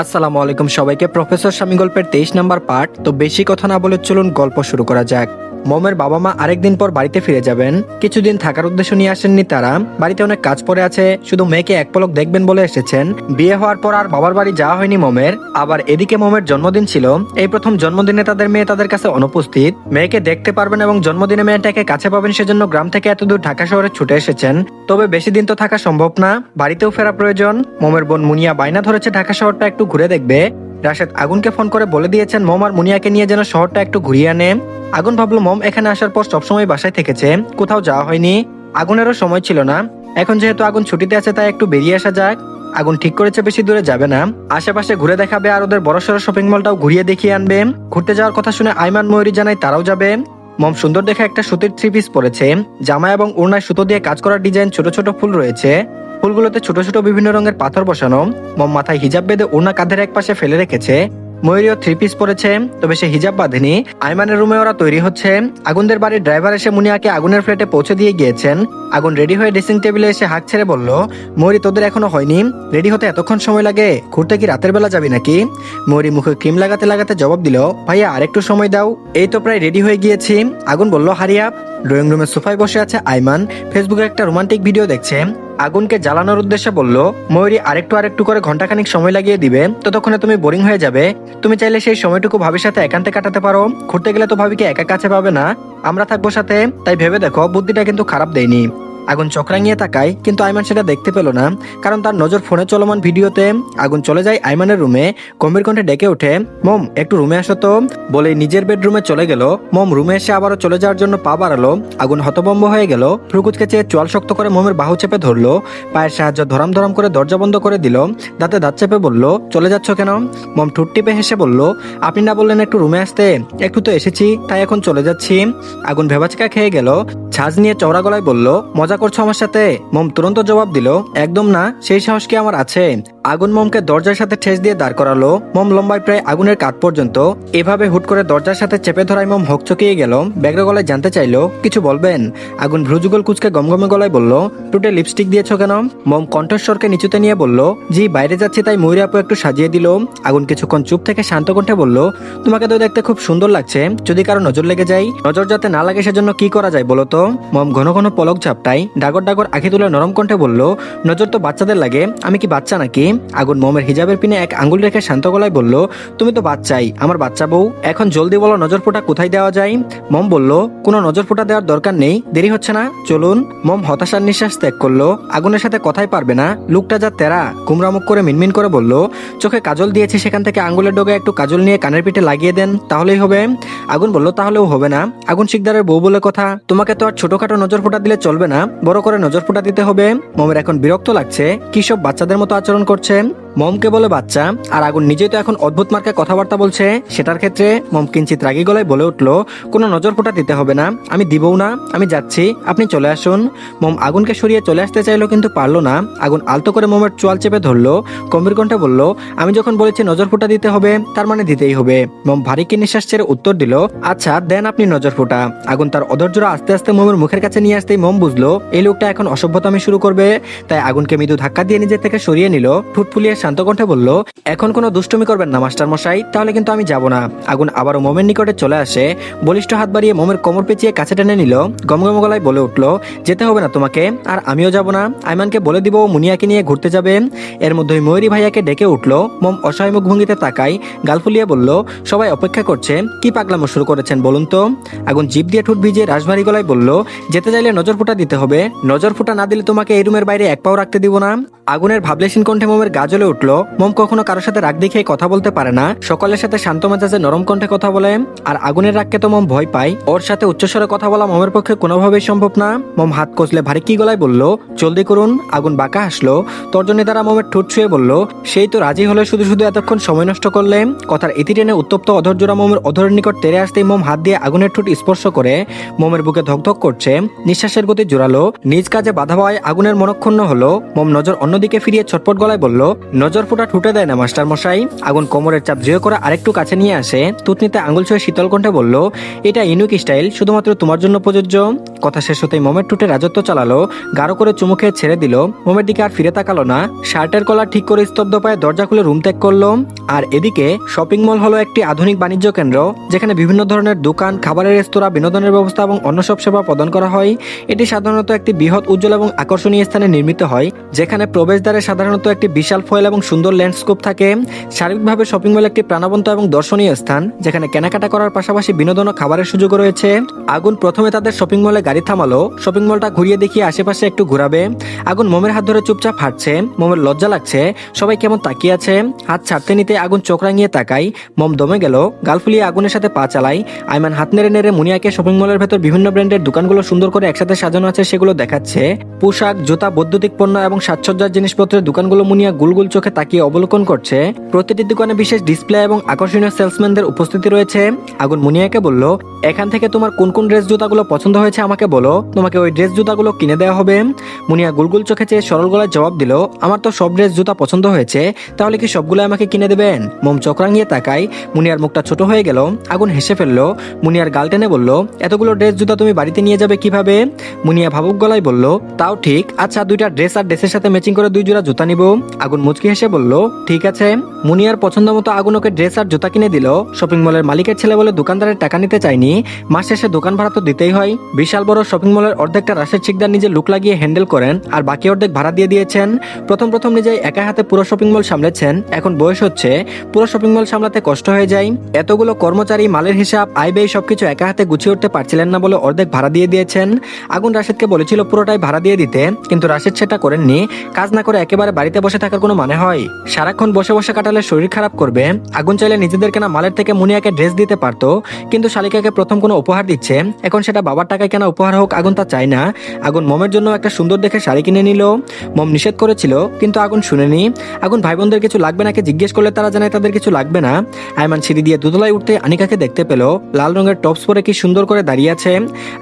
আসসালামু আলাইকুম সবাইকে। প্রফেসর স্বামী গল্পের 23 নাম্বার পার্ট। তো বেশি কথা না বলে চলুন গল্প শুরু করা যাক। মমের বাবা মা আরেকদিন পর বাড়িতে ফিরে যাবেন। কিছুদিন থাকার উদ্দেশ্য নিয়ে আসেননি তারা। বাড়িতে অনেক কাজ পড়ে আছে, শুধু মেয়েকে এক পলক দেখবেন বলে এসেছেন। বিয়ে হওয়ার পর আর বাবার বাড়ি যাওয়া হয়নি মমের। আবার এদিকে মমের জন্মদিন ছিল। এই প্রথম জন্মদিনে তাদের মেয়ে তাদের কাছে অনুপস্থিত। মেয়েকে দেখতে পারবেন এবং জন্মদিনে মেয়েটাকে কাছে পাবেন, সেজন্য গ্রাম থেকে এতদূর ঢাকা শহরে ছুটে এসেছেন। তবে বেশি দিন তো থাকা সম্ভব না, বাড়িতেও ফেরা প্রয়োজন। মমের বোন মুনিয়া বায়না ধরেছে ঢাকা শহরটা একটু ঘুরে দেখবে। রাশেদ আগুনকে ফোন করে বলে দিয়েছেন মম আর মুনিয়াকে নিয়ে যেন শহরটা একটু ঘুরিয়ে আনে। আগুন ভাবলো মম এখানে আসার পর সবসময় বাসায় থেকেছে, কোথাও যাওয়া হয়নি। আগুনেরও সময় ছিল না। এখন যেহেতু আগুন ছুটিতে আছে তাই একটু বেরিয়ে আসা যাক। আগুন ঠিক করেছে বেশি দূরে যাবে না, আশেপাশে ঘুরে দেখাবে আর ওদের বড়সড় শপিং মলটাও ঘুরিয়ে দেখিয়ে আনবে। ঘুরতে যাওয়ার কথা শুনে আইমান ময়ূরী জানায় তারাও যাবে। মম সুন্দর দেখে একটা সুতির থ্রি পিস পরেছে। জামা এবং ওড়নায় সুতো দিয়ে কাজ করার ডিজাইন, ছোট ছোট ফুল রয়েছে। ফুলগুলোতে ছোট ছোট বিভিন্ন রঙের পাথর বসানো। মম মাথায় হিজাব বেঁধে ওড়না কাঁধের এক পাশে ফেলে রেখেছে। ময়ূরীও থ্রি পিস পরেছে, তবে সে হিজাব বাঁধেনি। আইমানের রুমে ওরা তৈরি হচ্ছে। আগুনদের বাড়ির ড্রাইভার এসে মুনিয়াকে আগুনের ফ্ল্যাটে পৌঁছে দিয়ে গিয়েছেন। আগুন রেডি হয়ে ড্রেসিং টেবিলে এসে হাঁক ছেড়ে বলল, ময়ূরী তোদের এখনো হয়নি? রেডি হতে এতক্ষণ সময় লাগে? ঘুরতে কি রাতের বেলা যাবি নাকি? ময়ূরী মুখে ক্রিম লাগাতে লাগাতে জবাব দিল, ভাইয়া আরেকটু সময় দাও, এই তো প্রায় রেডি হয়ে গিয়েছি। আগুন বলল, হারিয়া। ড্রয়িং রুমের সোফায় বসে আছে আইমান, ফেসবুকে একটা রোমান্টিক ভিডিও দেখছে। আগুনকে জ্বালানোর উদ্দেশ্যে বলল, ময়ূরী আরেকটু করে ঘন্টাখানিক সময় লাগিয়ে দিবে, ততক্ষণে তুমি বোরিং হয়ে যাবে। তুমি চাইলে সেই সময়টুকু ভাবির সাথে একান্তে কাটাতে পারো। ঘুরতে গেলে তো ভাবিকে একা কাছে পাবে না, আমরা থাকবো সাথে। তাই ভেবে দেখো, বুদ্ধিটা কিন্তু খারাপ দেয়নি। আগুন চোখরাঙিয়ে তাকায়, কিন্তু আইমান সেটা দেখতে পেল না, কারণ তার নজর ফোনে চলমান ভিডিওতে। আগুন চলে যায় আইমানের রুমে, গম্ভীর কণ্ঠে ডেকে ওঠে, মম একটু রুমে আসো তো। বলে নিজের বেডরুমে চলে গেল। মম রুমে এসে আবারও চলে যাওয়ার জন্য পা বাড়ালো। আগুন হতভম্ব হয়ে গেল, ভ্রুকুচকে চেয়ে চোয়াল শক্ত করে মমের বাহু চেপে ধরলো। পায়ের সাহায্য ধরাম ধরাম করে দরজা বন্ধ করে দিল। দাঁতে দাঁত চেপে বলল, চলে যাচ্ছ কেন? মম ঠোঁট টিপে হেসে বলল, আপনি না বললেন একটু রুমে আসতে? একটু তো এসেছি, তাই এখন চলে যাচ্ছি। আগুন ভেবাচিকা খেয়ে গেল, ঝাঁজ নিয়ে চওড়া গলায় বলল, মজা করছো আমার সাথে? মম তুরন্ত জবাব দিল, একদম না, সেই সাহস কি আমার আছে? আগুন মমকে দরজার সাথে ঠেস দিয়ে দাঁড় করালো। মম লম্বায় প্রায় আগুনের কাঠ পর্যন্ত। এভাবে হুট করে দরজার সাথে চেপে ধরায় মম হকচকিয়ে গেল। ব্যগ্র গলায় জানতে চাইলো, কিছু বলবেন? আগুন ভ্রুযুগল কুচকে গমগমে গলায় বলল, টুটে লিপস্টিক দিয়েছো কেন? মম কণ্ঠস্বরকে নিচুতে নিয়ে বলল, জি বাইরে যাচ্ছি তাই ময়ূরী আপু একটু সাজিয়ে দিল। আগুন কিছুক্ষণ চুপ থেকে শান্ত কণ্ঠে বলল, তোমাকে তো দেখতে খুব সুন্দর লাগছে, যদি কারো নজর লেগে যায়? নজর যাতে না লাগে সেজন্য কি করা যায় বলো তো? মম ঘন ঘন পলক ঝাপটাই, ডাগর ডাগর আঁখি তুলে নরম কণ্ঠে বলল, নজর তো বাচ্চাদের লাগে, আমি কি বাচ্চা নাকি? আগুন মমের হিজাবের পিনে এক আঙ্গুল রেখে শান্ত গলায় বলল, তুমি তো বাচ্চাই, আমার বাচ্চা বউ। এখন জলদি বলো নজর ফোঁটা কোথায় দেওয়া যায়? মম বলল, কোনো নজর ফোঁটা দেওয়ার দরকার নেই, দেরি হচ্ছে না, চলুন। মম হতাশার নিঃশ্বাস ত্যাগ করলো। আগুনের সাথে কথাই পারবে না, লুকটা যা তেরা। কুমড়ামুখ করে মিনমিন করে বলল, চোখে কাজল দিয়েছি, সেখান থেকে আঙ্গুলের ডগে একটু কাজল নিয়ে কানের পিঠে লাগিয়ে দেন, তাহলেই হবে। আগুন বলল, তাহলেও হবে না। আগুন শিকদারের বউ বলে কথা, তোমাকে তো আর ছোটখাটো নজর ফোঁটা দিলে চলবে না, বড় করে নজর ফোঁটা দিতে হবে। মমের এখন বিরক্ত লাগছে, কি সব বাচ্চাদের মতো আচরণ করছে। মমকে বলে বাচ্চা, আর আগুন নিজেই তো এখন অদ্ভুত মার্কে কথাবার্তা বলছে। সেটার ক্ষেত্রে মম কিঞ্চিত রাগী গলায় বলে উঠলো, কোনো নজর ফোঁটা দিতে হবে না, আমি দিবও না, আমি যাচ্ছি, আপনি চলে আসুন। মম আগুনকে সরিয়ে চলে আসতে চাইলো, কিন্তু পারলো না। আগুন আলতো করে মমের চোয়াল চেপে ধরলো, গম্ভীর কণ্ঠে বলল, আমি যখন বলেছি নজর ফোঁটা দিতে হবে, তার মানে দিতেই হবে। মম ভারী কি নিঃশ্বাস ছেড়ে উত্তর দিল, আচ্ছা দেন আপনি নজর ফোঁটা। আগুন তার অধৈর্যরা আস্তে আস্তে মমের মুখের কাছে নিয়ে আসতেই মম বুঝলো এই লোকটা এখন অসভ্যতামি শুরু করবে। তাই আগুনকে মৃদু ধাক্কা দিয়ে নিজের থেকে সরিয়ে নিল। ঠোঁট ফুলিয়ে শান্ত কণ্ঠে বলল, এখন কোনো দুষ্টুমি করবেন না মাস্টার মশাই, তাহলে কিন্তু আমি যাব না। আগুন আবারও মমের নিকটে চলে আসে, বলিষ্ঠ হাত বাড়িয়ে মমের কোমর পেঁচিয়ে কাছে টেনে নিল। গমগম গলায় বলে উঠলো, যেতে হবে না তোমাকে, আর আমিও যাব না। আইমানকে বলে দিব মুনিয়াকে নিয়ে ঘুরতে যাবে। এর মধ্যে ময়ূরী ভাইয়াকে ডেকে উঠলো। মম অসহায় মুখ ভঙ্গিতে তাকাই, গাল ফুলিয়ে বলল, সবাই অপেক্ষা করছে, কি পাগলামো শুরু করেছেন বলুন তো? আগুন জিভ দিয়ে ঠোঁট ভিজিয়ে রাশভারী গলায় বলল, যেতে চাইলে নজর ফোঁটা দিতে হবে, নজর ফোঁটা না দিলে তোমাকে এই রুমের বাইরে এক পাও রাখতে দিব না। আগুনের ভাবলেশীন কণ্ঠে মমের গা জ্বলে উঠলো। মম কখনো কারোর সাথে রাগ দেখিয়ে কথা বলতে পারে না, সকলের সাথে শান্ত মেজাজে নরম কণ্ঠে কথা বলে। আর আগুনের রাগকে তো মম ভয় পায়, ওর সাথে উচ্চস্বরে কথা বলা মমের পক্ষে কোনোভাবেই সম্ভব না। মম হাত কষলে ভারী কি গলায় বলল, জলদি করুন। আগুন বাঁকা হাসলো, তর্জনী দ্বারা মমের ঠোঁট ছুঁয়ে বলল, সেই তো রাজি হলে শুধু শুধু এতক্ষণ সময় নষ্ট করলে। কথার ইতি টেনে উত্তপ্ত অধৈর্যরা মমের অধরের নিকট তেরে আসতেই মম হাত দিয়ে আগুনের ঠোঁট স্পর্শ করে। মমের বুকে ধকধক করছে, নিঃশ্বাসের গতি জোরালো। নিজ কাজে বাধা পাওয়ায় আগুনের মনক্ষুণ্ণ হলো। মম নজর অন্য অন্যদিকে ফিরিয়ে ছটপট গলায় বলল, নজর ফোঁটা ঠুটে দেয় না মাস্টার মশাই। আগুন কোমরের চাপ দৃঢ় করে আরেকটু কাছে নিয়ে আসে, তুতনিতে আঙুল ছুঁয়ে শীতল কণ্ঠে বলল, এটা ইউনিক স্টাইল, শুধুমাত্র তোমার জন্য প্রযোজ্য। কথা শেষ হতেই মমের ঠোঁটে রাজত্ব চালালো, গাঢ় করে চুমু খেয়ে ছেড়ে দিল। মমের দিকে আর ফিরে তাকালো না, শার্টের কলার ঠিক করে স্তব্ধ পায়ে দরজা খুলে রুম ত্যাগ করলো। আর এদিকে শপিং মল হলো একটি আধুনিক বাণিজ্য কেন্দ্র, যেখানে বিভিন্ন ধরনের দোকান, খাবারের রেস্তোরাঁ, বিনোদনের ব্যবস্থা এবং অন্য সব সেবা প্রদান করা হয়। এটি সাধারণত একটি বৃহৎ, উজ্জ্বল এবং আকর্ষণীয় স্থানে নির্মিত হয়, যেখানে প্রবেশদ্বারে সাধারণত একটি বিশাল ফয়েল এবং সুন্দর ল্যান্ডস্কেপ থাকে। শারীরিকভাবে শপিং মল একটি প্রাণবন্ত এবং দর্শনীয় স্থান, যেখানে কেনাকাটা করার পাশাপাশি বিনোদন ও খাবারের সুযোগও রয়েছে। আগুন প্রথমে তাদের শপিং মলে গাড়ি থামালো, শপিং মলটা ঘুরিয়ে দেখিয়ে আশেপাশে একটু ঘোরাবে। আগুন মমের হাত ধরে চুপচাপ হাঁটছে, মমের লজ্জা লাগছে, সবাই কেমন তাকিয়ে আছে। হাত ছাড়তে নিতে আগুন চোখ রাঙিয়ে তাকাই, মম দমে গেল, গাল ফুলিয়ে আগুনের সাথে পা চালাই। আইমান হাত নেড়ে নেড়ে মুনিয়াকে শপিং মলের ভেতর বিভিন্ন ব্র্যান্ডের দোকানগুলো সুন্দর করে একসাথে সাজানো আছে সেগুলো দেখাচ্ছে। পোশাক, জুতা, বৈদ্যুতিক পণ্য এবং সাজসজ্জার জিনিসপত্রের দোকানগুলো মুনিয়া গুলগুল চোখে তাকিয়ে অবলোকন করছে। প্রতিটি দোকানে বিশেষ ডিসপ্লে এবং আকর্ষণীয় সেলসম্যানদের উপস্থিতি রয়েছে। আগুন মুনিয়াকে বলল, এখান থেকে তোমার কোন কোন ড্রেস জুতাগুলো পছন্দ হয়েছে আমাকে বলো, তোমাকে ওই ড্রেস জুতাগুলো কিনে দেওয়া হবে। মুনিয়া গুলগুল চোখে চেয়ে সরল গলায় জবাব দিল, আমার তো সব ড্রেস জুতা পছন্দ হয়েছে, তাহলে কি সবগুলো আমাকে কিনে দেবেন? মম চোখ রাঙিয়ে তাকাই, মুনিয়ার মুখটা ছোট হয়ে গেল। আগুন হেসে ফেললো, মুনিয়ার গাল টেনে বলল, এতগুলো ড্রেস জুতা তুমি বাড়িতে নিয়ে যাবে কিভাবে? মুনিয়া ভাবুক গলায় বলল, তাও ঠিক, আচ্ছা দুইটা ড্রেস আর ড্রেসের সাথে ম্যাচিং করে 2 জোড়া জুতা নিব। আগুন মুচকি হেসে বলল, ঠিক আছে। মুনিয়ার পছন্দ মতো আগুন ওকে ড্রেস আর জুতা কিনে দিল। শপিং মলের মালিকের ছেলে বলে দোকানদারের টাকা নিতে চায়নি, মাস শেষে দোকান ভাড়া তো দিতেই হয়। বিশাল বড় শপিং মলের অর্ধেকটা রাশেদ শিকদার নিজে লুক লাগিয়ে হ্যান্ডেল করেন, আর বাকি অর্ধেক ভাড়া দিয়ে দিয়েছেন। প্রথম প্রথম নিজেই একা হাতে পুরো শপিং মল সামলেছেন, এখন বয়স হচ্ছে, পুরো শপিং মল সামলাতে কষ্ট হয়ে যায়। এতগুলো কর্মচারী, মালের হিসাব, আয় ব্যয় সবকিছু একা হাতে গুছিয়ে উঠতে পারছিলেন না বলে অর্ধেক ভাড়া দিয়ে দিয়েছেন। আগুন রাশেদকে বলেছিল পুরোটাই ভাড়া দিয়ে দিতে, কিন্তু রাশেদ সেটা করেননি। কাজ না করে একেবারে বাড়িতে বসে থাকার কোনো মানে হয়? সারাক্ষণ বসে বসে কাটালে শরীর খারাপ করবে। আগুন চাইলে নিজেদের কেনা মালের থেকে মুনিয়াকে ড্রেস দিতে পারতো, কিন্তু শালিকাকে প্রথম কোনো উপহার দিচ্ছে, এখন সেটা বাবার টাকায় কেনা উপহার হোক, আগুন তা চায় না। আগুন মমের জন্য একটা সুন্দর দেখে শাড়ি কিনে নিল। মম নিষেধ করেছিল, কিন্তু আগুন শুনেনি। আগুন ভাই বোনদের কিছু লাগবে নাকি জিজ্ঞেস করলে তারা জানায় তাদের কিছু লাগবে না। আইমান সিঁড়ি দিয়ে দোতলায় উঠতে আনিকাকে দেখতে পেল, লাল রঙের টপস পরে কি সুন্দর করে দাঁড়িয়ে আছে।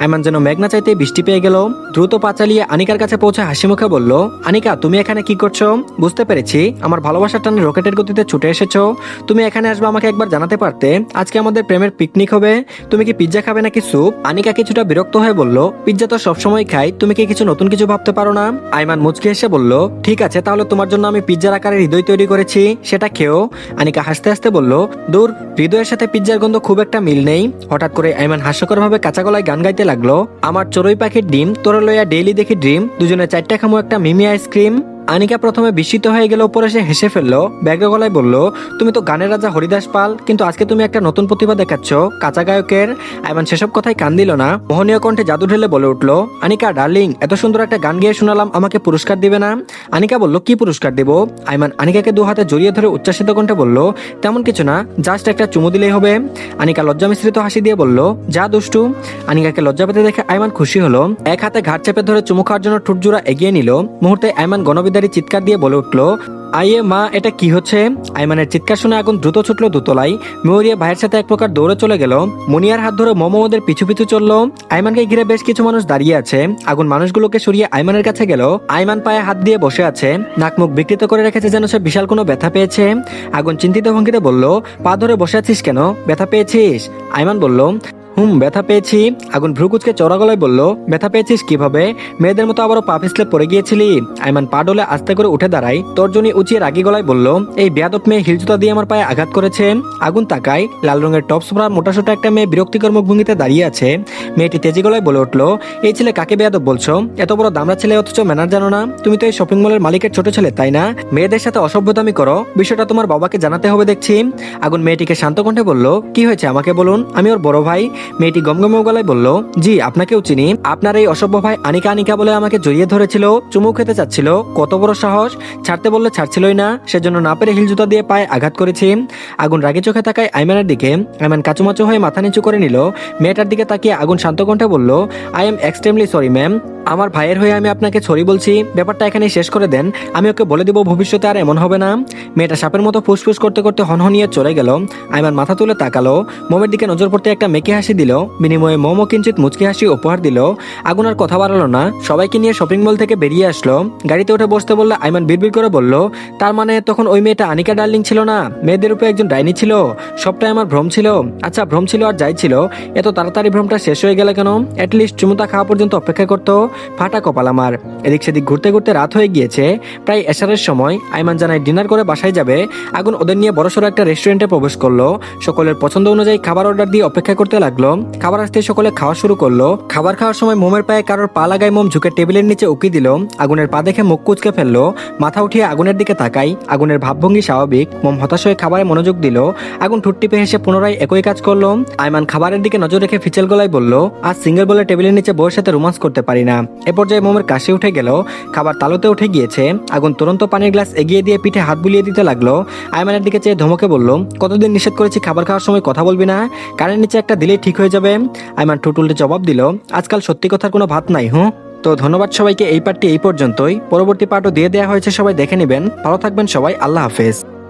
আইমান যেন মেঘনা চাইতে বৃষ্টি পেয়ে গেল। দ্রুত পা চালিয়ে আনিকার কাছে পৌঁছে হাসি মুখে বলল, আনিকা তুমি এখানে কি করছো? বুঝতে পেরেছি আমার ভালোবাসার টানে রকেটের গতিতে ছুটে এসেছো। তুমি এখানে আসবে আমাকে একবার জানাতে পারতে, আজকে আমাদের প্রেমের পিকনিক হবে। তুমি কি পিৎজা খাবে নাকি স্যুপ? আনিকা কিছুটা বিরক্ত হয়ে বলল, পিৎজা তো সবসময় খাই, তুমি কি কিছু নতুন কিছু ভাবতে পারো না? আইমান মুচকি হেসে বলল, ঠিক আছে, তাহলে তোমার জন্য আমি পিৎজার আকারে হৃদয় তৈরি করেছি, সেটা খেও। আনিকা হাসতে হাসতে বলল, দূর, হৃদয়ের সাথে পিৎজার গন্ধ খুব একটা মিল নেই। হঠাৎ করে আইমান হাস্যকর ভাবে কাঁচা গলায় গান গাইতে লাগলো, আমার চড়ুই পাখির ডিম তোরে লইয়া ডেইলি দেখি ড্রিম, দুজনে 4টা খামো একটা মিমি আইসক্রিম। আনিকা প্রথমে বিস্মিত হয়ে গেল, পরে সে হেসে ফেললো, ব্যগ্র গলায় বলল, তুমি তো গানের রাজা হরিদাস পাল, কিন্তু আজকে তুমি একটা নতুন প্রতিভা দেখাচ্ছ, কাঁচা গায়কের। আইমান সেসব কথায় কান দিল না, মোহনীয় কণ্ঠে জাদু ঢেলে বলে উঠলো, আনিকা ডার্লিং, এত সুন্দর একটা গান গেয়ে শোনালাম, আমাকে পুরস্কার দিবে না? আনিকা বলল, কি পুরস্কার দেব? আইমান আনিকাকে 2 হাতে জড়িয়ে ধরে উচ্ছ্বাসিত কণ্ঠে বলল, তেমন কিছু না, জাস্ট একটা চুমু দিলেই হবে। আনিকা লজ্জা মিশ্রিত হাসি দিয়ে বলল, যা দুষ্টু। আনিকাকে লজ্জা পেতে দেখে আইমান খুশি হলো, এক হাতে ঘাট চেপে ধরে চুমু খাওয়ার জন্য ঠোঁটজোড়া এগিয়ে নিল। মুহূর্তে আইমান গণবিদারী চিৎকার দিয়ে বলে উঠলো, আইয়ে মা, এটা কি হচ্ছে? আইমানের চিৎকার শুনে আগুন দ্রুত ছুটলো দোতলায়। মেয়রিয়া ভাইয়ের সাথে এক প্রকার দৌড়ে চলে গেল। মুনিয়ার হাত ধরে মোমোদের পিছু পিছু চললো। আইমানকে ঘিরে বেশ কিছু মানুষ দাঁড়িয়ে আছে। আগুন মানুষগুলোকে সরিয়ে আইমানের কাছে গেল। আইমান পায়ে হাত দিয়ে বসে আছে, নাক মুখ বিকৃত করে রেখেছে যেন সে বিশাল কোনো ব্যথা পেয়েছে। আগুন চিন্তিত ভঙ্গিতে বলল, পা ধরে বসে আছিস কেন? ব্যথা পেয়েছিস? আইমান বলল, ব্যথা পেয়েছি। আগুন ভ্রুকুচকে চড়া গলায় বলল, ব্যথা পেয়েছিস কিভাবে? মেয়েদের মতো আবারও পা পিছলে পড়ে গিয়েছিলি? আইমান পা ডলে আস্তে করে উঠে দাঁড়ায়, তর্জনী উঁচিয়ে রাগী গলায় বলল, এই বেয়াদব মেয়ে হিল জুতা দিয়ে আমার পায়ে আঘাত করেছে। আগুন তাকায়, লাল রঙের টপস পরা মোটাসোটা একটা মেয়ে বিরক্তিকর মুখ ভঙ্গিতে দাঁড়িয়ে আছে। মেয়েটি তেজি গলায় বলে উঠলো, এই ছেলে কাকে বেয়াদব বলছো? এত বড় দামড়া ছেলে, অথচ ম্যানার জানো না? তুমি তো এই শপিং মলের মালিকের ছোট ছেলে, তাই না? মেয়েদের সাথে অসভ্যতামি করো, বিষয়টা তোমার বাবাকে জানাতে হবে দেখছি। আগুন মেয়েটিকে শান্ত কণ্ঠে বলল, কি হয়েছে আমাকে বলুন, আমি ওর বড় ভাই। মেয়েটি গমগমে গলায় বলল, জি আপনাকেও চিনি, আপনার এই অসভ্য ভাই আনিকা আনিকা বলে আমাকে জড়িয়ে ধরেছিল, চুমু খেতে চাচ্ছিল, কত বড় সাহস! ছাড়তে বললে ছাড়ছিলই না, সেজন্য না পেরে হিল জুতা দিয়ে পায়ে আঘাত করেছি। আগুন রাগে চোখে তাকায় আইমানের দিকে। আইমান কাচুমাচু হয়ে মাথা নিচু করে নিল। মেয়েটার দিকে তাকিয়ে আগুন শান্ত কণ্ঠে বলল, I am extremely sorry ma'am, আমার ভাইয়ের হয়ে আমি আপনাকে সরি বলছি, ব্যাপারটা এখানেই শেষ করে দেন, আমি ওকে বলে দিব ভবিষ্যতে আর এমন হবে না। মেয়েটা সাপের মতো ফুসফুস করতে করতে হনহনিয়ে চলে গেল। আইমান মাথা তুলে তাকালো, মোমের দিকে নজর পড়তে একটা মেকি হাসি হাসি দিল, বিনিময়ে মোমো কিঞ্চিত মুচকি হাসি উপহার দিল। আগুন আর কথা বাড়ালো না, সবাইকে নিয়ে শপিং মল থেকে বেরিয়ে আসলো। গাড়িতে উঠে বসতে বললে আইমান বিড়বিড় করে বলল, তার মানে তখন ওই মেয়েটা আনিকা ডার্লিং ছিল না, মেয়েদের উপরে একজন ডাইনি ছিল। সবটাই আমার ভ্রম ছিল। আচ্ছা ভ্রম ছিল আর যাই ছিল, এত তাড়াতাড়ি ভ্রমটা শেষ হয়ে গেল কেন? অ্যাটলিস্ট চুমুতা খাওয়া পর্যন্ত অপেক্ষা করতো। ফাটা কপাল আমার। এদিক সেদিক ঘুরতে ঘুরতে রাত হয়ে গিয়েছে। প্রায় এশারের সময় আইমান জানায় ডিনার করে বাসায় যাবে। আগুন ওদের নিয়ে বড়সড় একটা রেস্টুরেন্টে প্রবেশ করলো। সকলের পছন্দ অনুযায়ী খাবার অর্ডার দিয়ে অপেক্ষা করতে লাগলো। খাবার আসতে সকলে খাওয়া শুরু করলো। খাবার খাওয়ার সময় মোমের পায়ে কারোর পা লাগায় মোম ঝুঁকে টেবিলের নিচে উকি দিল। আগুনের পা দেখে মুখ কুচকে ফেললো। মাথা উঠিয়ে আগুনের দিকে তাকাই। আগুনের ভাবভঙ্গি স্বাভাবিক। মোম হতাশ হয়ে খাবারে মনোযোগ দিল। আগুন ঠোঁট টিপে হেসে পুনরায় একই কাজ করলো। আইমান খাবারের দিকে নজর রেখে ফিচেল গলায় বলল, আজ সিঙ্গেল বলে টেবিলের নিচে বউয়ের সাথে রোমান্স করতে পারি না। এ পর্যায়ে মোমের কাশি উঠে গেল। খাবার তালুতে উঠে গিয়েছে। আগুন তুরন্ত পানির গ্লাস এগিয়ে দিয়ে পিঠে হাত বুলিয়ে দিতে লাগলো। আইমানের দিকে চেয়ে ধমকে বলল, কতদিন নিষেধ করেছি খাবার খাওয়ার সময় কথা বলবি না? কানের নিচে একটা দিলেই ঠিক হয়ে যাবে। আইমান ঠোঁট উল্টে জবাব দিল, আজকাল সত্যি কথার কোনো ভাত নাই। তো ধন্যবাদ সবাইকে, এই পার্টটি এই পর্যন্তই। পরবর্তী পার্টও দিয়ে দেওয়া হয়েছে, সবাই দেখে নেবেন। ভালো থাকবেন সবাই, আল্লাহ হাফেজ।